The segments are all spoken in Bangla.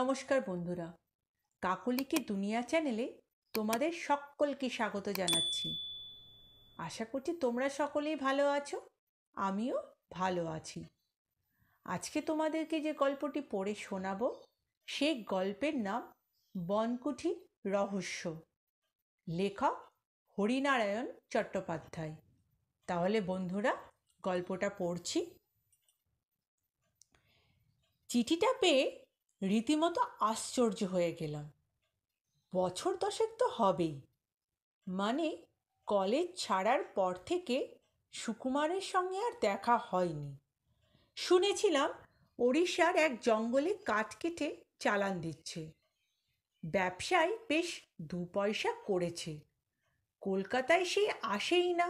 নমস্কার বন্ধুরা, কাকলিকে দুনিয়া চ্যানেলে তোমাদের সকলকে স্বাগত জানাচ্ছি। আশা করছি তোমরা সকলেই ভালো আছো, আমিও ভালো আছি। আজকে তোমাদেরকে যে গল্পটি পড়ে শোনাবো সেই গল্পের নাম বনকুঠি রহস্য, লেখক হরিনারায়ণ চট্টোপাধ্যায়। তাহলে বন্ধুরা গল্পটা পড়ছি। চিঠিটা পেয়ে রীতিমতো আশ্চর্য হয়ে গেলাম। বছর দশেক তো হবেই, মানে কলেজ ছাড়ার পর থেকে সুকুমারের সঙ্গে আর দেখা হয়নি। শুনেছিলাম ওড়িশার এক জঙ্গলে কাঠ কেটে চালান দিচ্ছে, ব্যবসায় বেশ দু পয়সা করেছে। কলকাতায় সে আসেই না।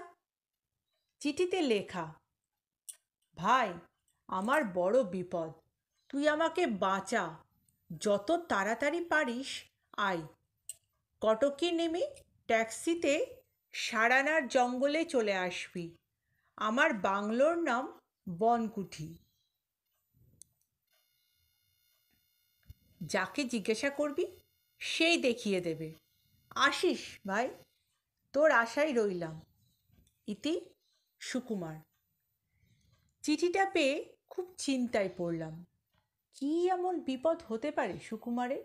চিঠিতে লেখা, ভাই আমার বড় বিপদ, তুই আমাকে বাঁচা, যত তাড়াতাড়ি পারিস আয়। কটকে নেমে ট্যাক্সিতে সারানার জঙ্গলে চলে আসবি। আমার বাংলোর নাম বনকুঠি। যাকে জিজ্ঞাসা করবি সেই দেখিয়ে দেবে। আসিস ভাই, তোর আশায় রইলাম। ইতি সুকুমার। চিঠিটা পেয়ে খুব চিন্তায় পড়লাম। কী এমন বিপদ হতে পারে সুকুমারের?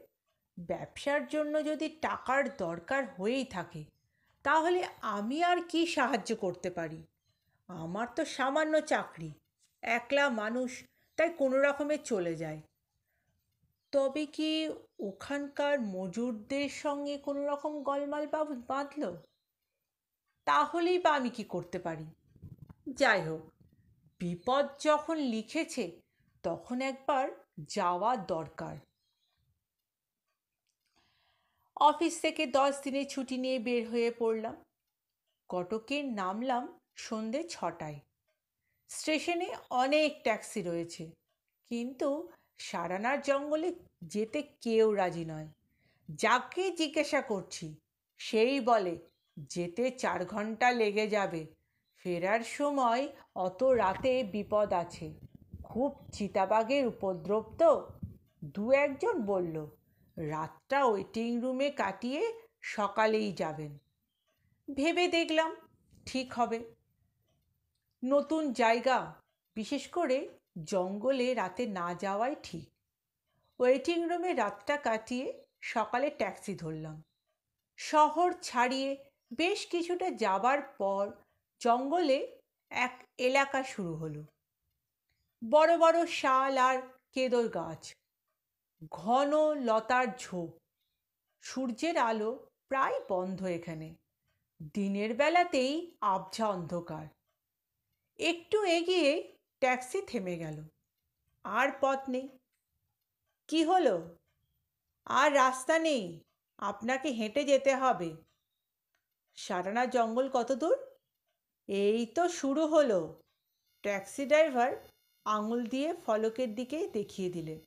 ব্যবসার জন্য যদি টাকার দরকার হয়েই থাকে, তাহলে আমি আর কি সাহায্য করতে পারি? আমার তো সামান্য চাকরি, একলা মানুষ, তাই কোনো রকমে চলে যায়। তবে কি ওখানকার মজুরদের সঙ্গে কোনো রকম গলমাল বাঁধল? তাহলেই বা আমি কি করতে পারি? যাই হোক, বিপদ যখন লিখেছে তখন একবার যাওয়া দরকার। অফিস থেকে 10 দিনের ছুটি নিয়ে বের হয়ে পড়লাম। কটকে নামলাম সন্ধে 6টায়। স্টেশনে অনেক ট্যাক্সি রয়েছে, কিন্তু সারানার জঙ্গলে যেতে কেউ রাজি নয়। যাকে জিজ্ঞাসা করছি সেই বলে যেতে 4 ঘন্টা লেগে যাবে, ফেরার সময় অত রাতে বিপদ আছে, খুব চিতাবাঘের উপদ্রব তো। দু একজন বলল রাতটা ওয়েটিং রুমে কাটিয়ে সকালেই যাবেন। ভেবে দেখলাম ঠিক হবে। নতুন জায়গা, বিশেষ করে জঙ্গলে রাতে না যাওয়াই ঠিক। ওয়েটিং রুমে রাতটা কাটিয়ে সকালে ট্যাক্সি ধরলাম। শহর ছাড়িয়ে বেশ কিছুটা যাবার পর জঙ্গলে এক এলাকা শুরু হলো। বড় বড় শাল আর কেদর গাছ, ঘন লতার ঝোপ। সূর্যের আলো প্রায় বন্ধ এখানে। দিনের বেলাতেই আবছা অন্ধকার। একটু এগিয়ে ট্যাক্সি থেমে গেল। আর পথ নেই। কি হলো? আর রাস্তা নেই, আপনাকে হেঁটে যেতে হবে। সারানা জঙ্গল কত দূর? এই তো শুরু হলো। ট্যাক্সি ড্রাইভার আঙুল দিয়ে ফলকের দিকে দেখিয়ে দিলেন।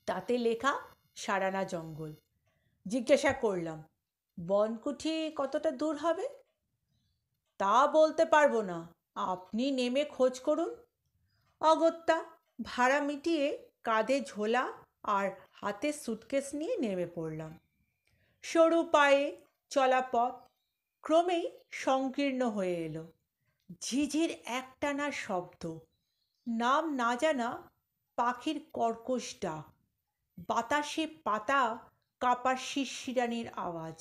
তাতে লেখা সারানা জঙ্গল। জিজ্ঞাসা করলাম, বনকুঠি কতটা দূর হবে? তা বলতে পারবো না, আপনি নেমে খোঁজ করুন। অগত্যা ভাড়া মিটিয়ে কাঁধে ঝোলা আর হাতে সুটকেস নিয়ে নেমে পড়লাম। সরু পায়ে চলা পথ ক্রমেই সংকীর্ণ হয়ে এলো। ঝিঝির একটানা শব্দ, নাম না জানা পাখির কর্কশ ডাক, বাতাসে পাতা কাঁপার শিরশিরানির আওয়াজ।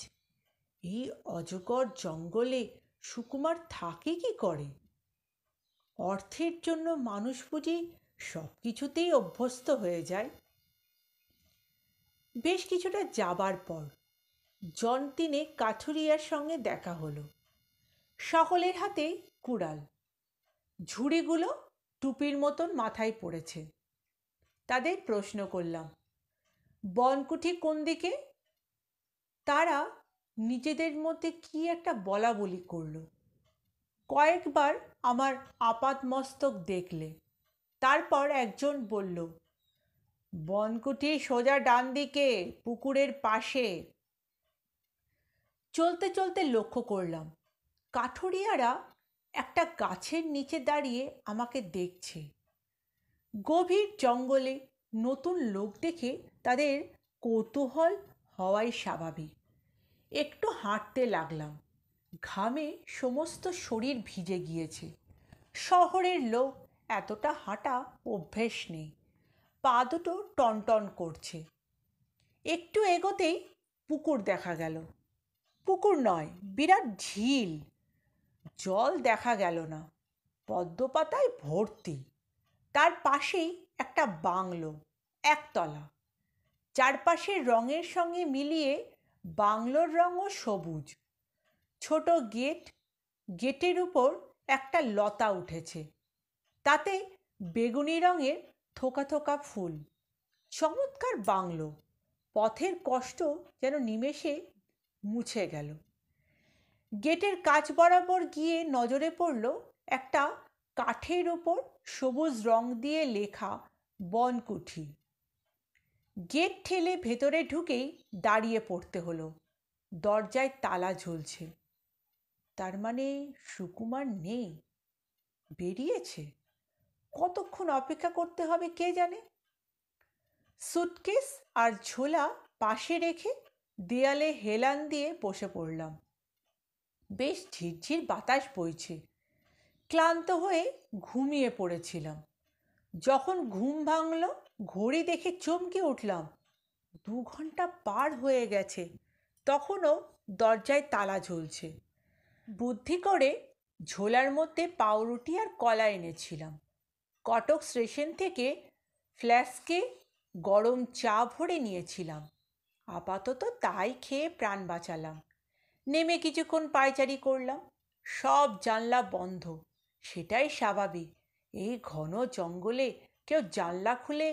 এই অজগর জঙ্গলে সুকুমার থাকে কি করে? অর্থের জন্য মানুষ বুঝি সব কিছুতেই অভ্যস্ত হয়ে যায়। বেশ কিছুটা যাবার পর জন তিনেক কাঠুরিয়ার সঙ্গে দেখা হলো। সকলের হাতে কুড়াল, ঝুড়িগুলো টুপির মতন মাথায় পড়েছে। তাদের প্রশ্ন করলাম, বনকুঠি কোন দিকে? তারা নিজেদের মধ্যে কি একটা বলা বলি করল। কয়েকবার আমার আপাদমস্তক দেখলে। তারপর একজন বলল, বনকুঠি সোজা ডান দিকে, পুকুরের পাশে। চলতে চলতে লক্ষ্য করলাম কাঠুরিয়ারা একটা গাছের নিচে দাঁড়িয়ে আমাকে দেখছে। গভীর জঙ্গলে নতুন লোক দেখে তাদের কৌতূহল হওয়াই স্বাভাবিক। একটু হাঁটতে লাগলাম। ঘামে সমস্ত শরীর ভিজে গিয়েছে। শহরের লোক এতটা হাঁটা অভ্যেস নেই। পা দুটো টনটন করছে। একটু এগোতেই পুকুর দেখা গেল। পুকুর নয়, বিরাট ঝিল। জল দেখা গেল না, পদ্মপাতায় ভর্তি। তার পাশেই একটা বাংলো, একতলা। চারপাশের রঙের সঙ্গে মিলিয়ে বাংলোর রঙও সবুজ। ছোট গেট, গেটের উপর একটা লতা উঠেছে, তাতে বেগুনি রঙের থোকা থোকা ফুল। চমৎকার বাংলো। পথের কষ্ট যেন নিমেষে মুছে গেল। গেটের কাছ বরাবর গিয়ে নজরে পড়ল একটা কাঠের উপর সবুজ রং দিয়ে লেখা বনকুঠি। গেট ঠেলে ভেতরে ঢুকেই দাঁড়িয়ে পড়তে হলো। দরজায় তালা ঝুলছে। তার মানে সুকুমার নেই, বেরিয়েছে। কতক্ষণ অপেক্ষা করতে হবে কে জানে। সুটকেস আর ঝোলা পাশে রেখে দেয়ালে হেলান দিয়ে বসে পড়লাম। বেশ ঝিরঝির বাতাস বইছে। ক্লান্ত হয়ে ঘুমিয়ে পড়েছিলাম। যখন ঘুম ভাঙল, ঘড়ি দেখে চমকে উঠলাম। 2 ঘন্টা পার হয়ে গেছে, তখনও দরজায় তালা ঝুলছে। বুদ্ধি করে ঝোলার মধ্যে পাউরুটি আর কলা এনেছিলাম। কটক স্টেশন থেকে ফ্ল্যাস্কে গরম চা ভরে নিয়েছিলাম। আপাতত তাই খেয়ে প্রাণ বাঁচালাম। নেমে কিছুক্ষণ পায়চারি করলাম। সব জানলা বন্ধ। সেটাই স্বাভাবিক, এই ঘন জঙ্গলে কেউ জানলা খুলে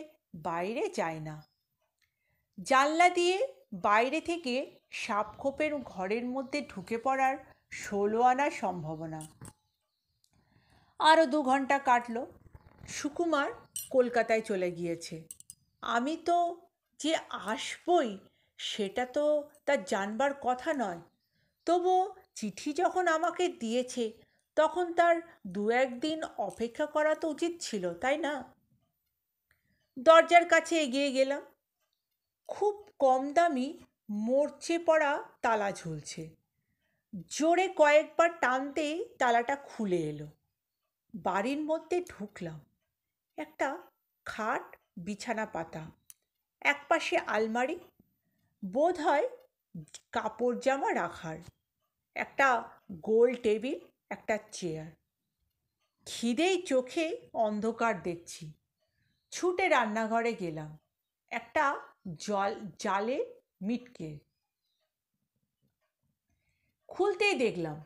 বাইরে যায় না। জানলা দিয়ে বাইরে থেকে সাপখোপের ঘরের মধ্যে ঢুকে পড়ার 16 আনা সম্ভাবনা। আরও 2 ঘন্টা কাটল। সুকুমার কলকাতায় চলে গিয়েছে। আমি তো যে আসবই সেটা তো তার জানবার কথা নয়। তবুও চিঠি যখন আমাকে দিয়েছে, তখন তার 2-1 দিন অপেক্ষা করা তো উচিত ছিল, তাই না? দরজার কাছে এগিয়ে গেলাম। খুব কম দামি মরচে পড়া তালা ঝুলছে। জোরে কয়েকবার টানতেই তালাটা খুলে এলো। বাড়ির মধ্যে ঢুকলাম। একটা খাট, বিছানা পাতা, একপাশে আলমারি, বোধ হয় কাপড় জামা রাখার, একটা গোল টেবিল, একটা চেয়ার। খিদেই চোখে অন্ধকার দেখছি। ছুটে রান্নাঘরে গেলাম। একটা জালে মিটকে খুলতেই দেখলাম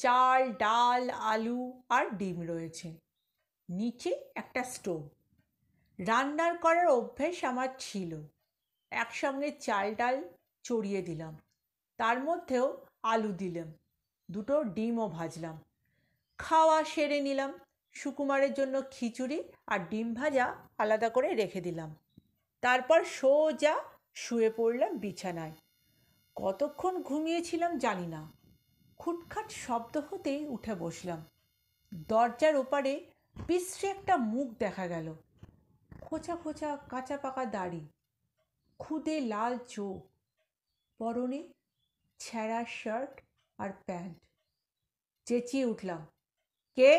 চাল, ডাল, আলু আর ডিম রয়েছে। নিচে একটা স্টোভ। রান্নার করার অভ্যেস আমার ছিল। একসঙ্গে চাল ডাল চড়িয়ে দিলাম। তার মধ্যেও আলু দিলাম। 2টো ডিমও ভাজলাম। খাওয়া সেরে নিলাম। সুকুমারের জন্য খিচুড়ি আর ডিম ভাজা আলাদা করে রেখে দিলাম। তারপর সোজা শুয়ে পড়লাম বিছানায়। কতক্ষণ ঘুমিয়েছিলাম জানি না। খুটখাট শব্দ হতেই উঠে বসলাম। দরজার ওপারে বিশ্রী একটা মুখ দেখা গেল। খোঁচা খোঁচা কাঁচা পাকা দাড়ি, খুদে লাল চোখ, পরনে ছেঁড়া শার্ট আর প্যান্ট। চেঁচিয়ে উঠলাম, কে?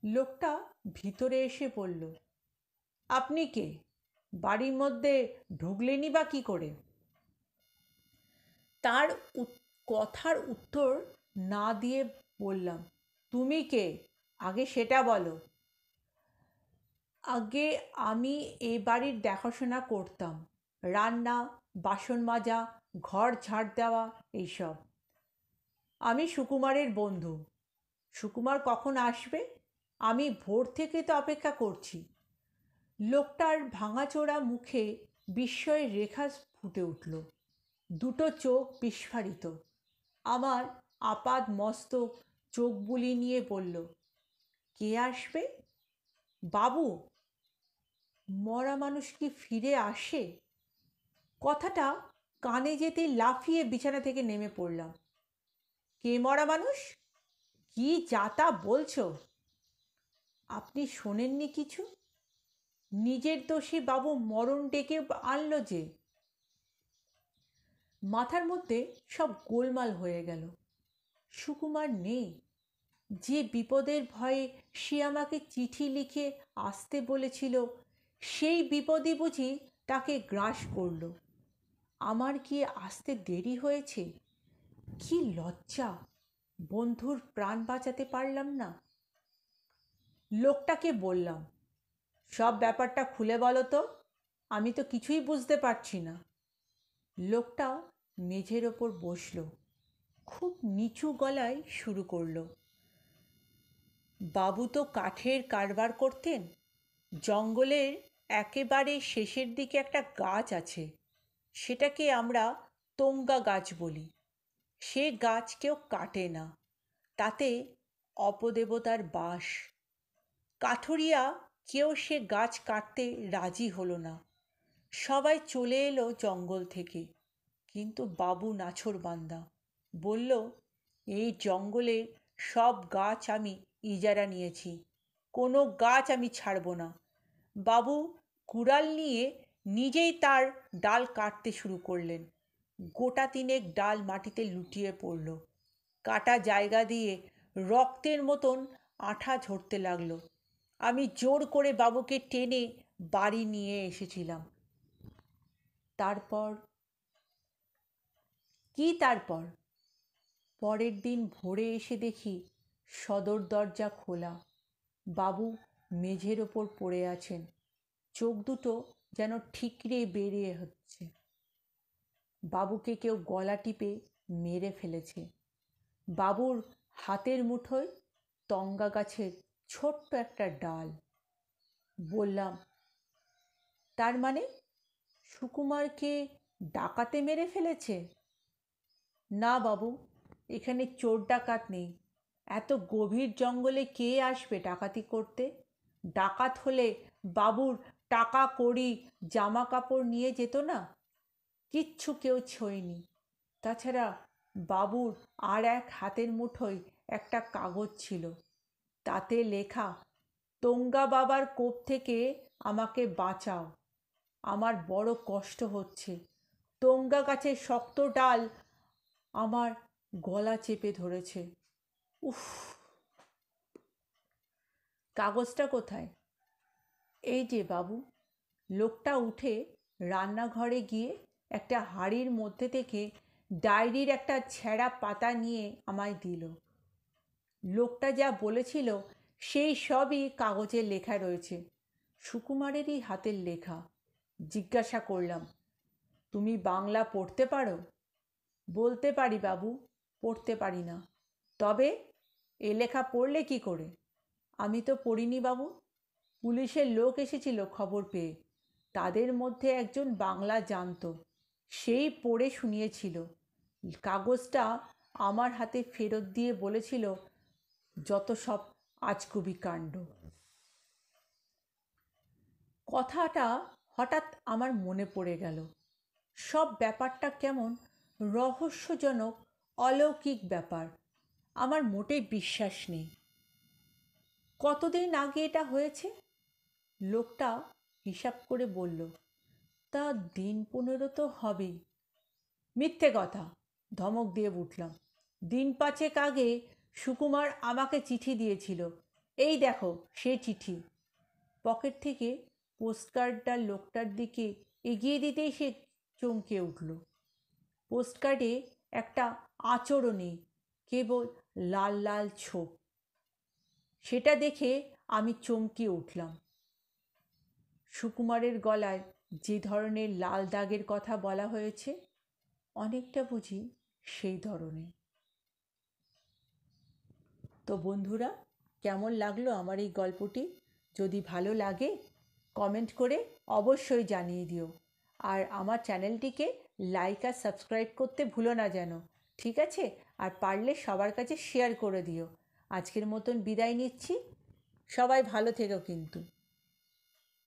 লোকটা ভিতরে এসে বলল, আপনি কে? বাড়ির মধ্যে ঢুকলেনই বা কী করে? তার কথার উত্তর না দিয়ে বললাম, তুমি কে আগে সেটা বলো। আগে আমি এ বাড়ির দেখাশোনা করতাম। রান্না, বাসন মাজা, ঘর ঝাড় দেওয়া, এইসব। আমি সুকুমারের বন্ধু। সুকুমার কখন আসবে? আমি ভোর থেকে তো অপেক্ষা করছি। লোকটার ভাঙাচোরা মুখে বিস্ময়ের রেখা ফুটে উঠল। 2টো চোখ বিস্ফারিত। আমার আপাদ মস্তক চোখ বুলিয়ে নিয়ে বলল, কে আসবে? বাবু? মরা মানুষ কি ফিরে আসে? কথাটা কানে যেতেই লাফিয়ে বিছানা থেকে নেমে পড়লাম। কে মরা মানুষ? কি যাতা বলছো? আপনি শোনেননি কিছু? নিজের দোষে বাবু মরণ ডেকে আনলো যে। মাথার মধ্যে সব গোলমাল হয়ে গেল। সুকুমার নেই। যে বিপদের ভয়ে সে আমাকে চিঠি লিখে আসতে বলেছিল, সেই বিপদই বুঝি তাকে গ্রাস করল। আমার কি আসতে দেরি হয়েছে? কি লজ্জা! বন্ধুর প্রাণ বাঁচাতে পারলাম না। লোকটাকে বললাম, সব ব্যাপারটা খুলে বলো তো, আমি তো কিছুই বুঝতে পারছি না। লোকটা মেঝের ওপর বসল, খুব নিচু গলায় শুরু করলো। বাবু তো কাঠের কারবার করতেন। জঙ্গলের একেবারে শেষের দিকে একটা গাছ আছে, সেটাকে আমরা তোঙ্গা গাছ বলি। সে গাছ কেউ কাটে না, তাতে অপদেবতার বাস। কাঠুরিয়া কেউ সে গাছ কাটতে রাজি হলো না। সবাই চলে এলো জঙ্গল থেকে, কিন্তু বাবু নাছোড়বান্দা। বলল, এই জঙ্গলের সব গাছ আমি ইজারা নিয়েছি, কোনো গাছ আমি ছাড়ব না। বাবু কুড়াল নিয়ে নিজেই তার ডাল কাটতে শুরু করলেন। গোটা তিনেক ডাল মাটিতে লুটিয়ে পড়ল। কাটা জায়গা দিয়ে রক্তের মতন আঠা ঝরতে লাগলো। আমি জোর করে বাবুকে টেনে বাড়ি নিয়ে এসেছিলাম। তারপর কি তারপর? পরের দিন ভোরে এসে দেখি সদর দরজা খোলা। বাবু মেঝের ওপর পড়ে আছেন, চোখ দুটো যেন ঠিকরে বেরিয়ে হচ্ছে। বাবুকে কেউ গলা টিপে মেরে ফেলেছে। বাবুর হাতের মুঠোয় তঙ্গা গাছের ছোট্ট একটা ডাল। বললাম, তার মানে সুকুমারকে ডাকাতে মেরে ফেলেছে? না বাবু, এখানে চোর ডাকাত নেই। এত গভীর জঙ্গলে কে আসবে ডাকাতি করতে? ডাকাত হলে বাবুর টাকা কড়ি জামা কাপড় নিয়ে যেত না? কিচ্ছু কেউ ছোঁয়নি। তাছাড়া বাবুর আর এক হাতের মুঠোয় একটা কাগজ ছিল, তাতে লেখা, তোঙ্গা বাবার কোপ থেকে আমাকে বাঁচাও, আমার বড় কষ্ট হচ্ছে। তোঙ্গা গাছের শক্ত ডাল আমার গলা চেপে ধরেছে। উফ! কাগজটা কোথায়? এই যে বাবু। লোকটা উঠে রান্নাঘরে গিয়ে একটা হাঁড়ির মধ্যে থেকে ডায়েরির একটা ছেঁড়া পাতা নিয়ে আমায় দিল। লোকটা যা বলেছিল সেই সবই কাগজে লেখা রয়েছে, সুকুমারেরই হাতের লেখা। জিজ্ঞাসা করলাম, তুমি বাংলা পড়তে পারো? বলতে পারি বাবু, পড়তে পারি না। তবে এ লেখা পড়লে কি করে? আমি তো পড়িনি বাবু। পুলিশের লোক এসেছিল খবর পেয়ে, তাদের মধ্যে একজন বাংলা জানতো, সেই পড়ে শুনিয়েছিল। কাগজটা আমার হাতে ফেরত দিয়ে বলেছিল, যত সব আজগুবি কাণ্ড। কথাটা হঠাৎ আমার মনে পড়ে গেল। সব ব্যাপারটা কেমন রহস্যজনক, অলৌকিক ব্যাপার। আমার মোটেই বিশ্বাস নেই। কতদিন আগে এটা হয়েছে? লোকটা হিসাব করে বলল, তা দিন 15 তো হবেই। মিথ্যে কথা, ধমক দিয়ে উঠলাম। দিন 5 আগে সুকুমার আমাকে চিঠি দিয়েছিল। এই দেখো সে চিঠি। পকেট থেকে পোস্টকার্ডটা লোকটার দিকে এগিয়ে দিতেই সে চমকে উঠল। পোস্টকার্ডে একটা আঁচড়ও নেই, কেবল লাল লাল ছোপ। সেটা দেখে আমি চমকে উঠলাম। সুকুমারের গলায় যে ধরনের লাল দাগের কথা বলা হয়েছে, অনেকটা বুঝি সেই ধরনের। তো বন্ধুরা, কেমন লাগলো আমার এই গল্পটি? যদি ভালো লাগে কমেন্ট করে অবশ্যই জানিয়ে দিও। আর আমার চ্যানেলটিকে লাইক আর সাবস্ক্রাইব করতে ভুলো না যেন, ঠিক আছে? আর পারলে সবার কাছে শেয়ার করে দিও। আজকের মতন বিদায় নিচ্ছি। সবাই ভালো থেকো কিন্তু।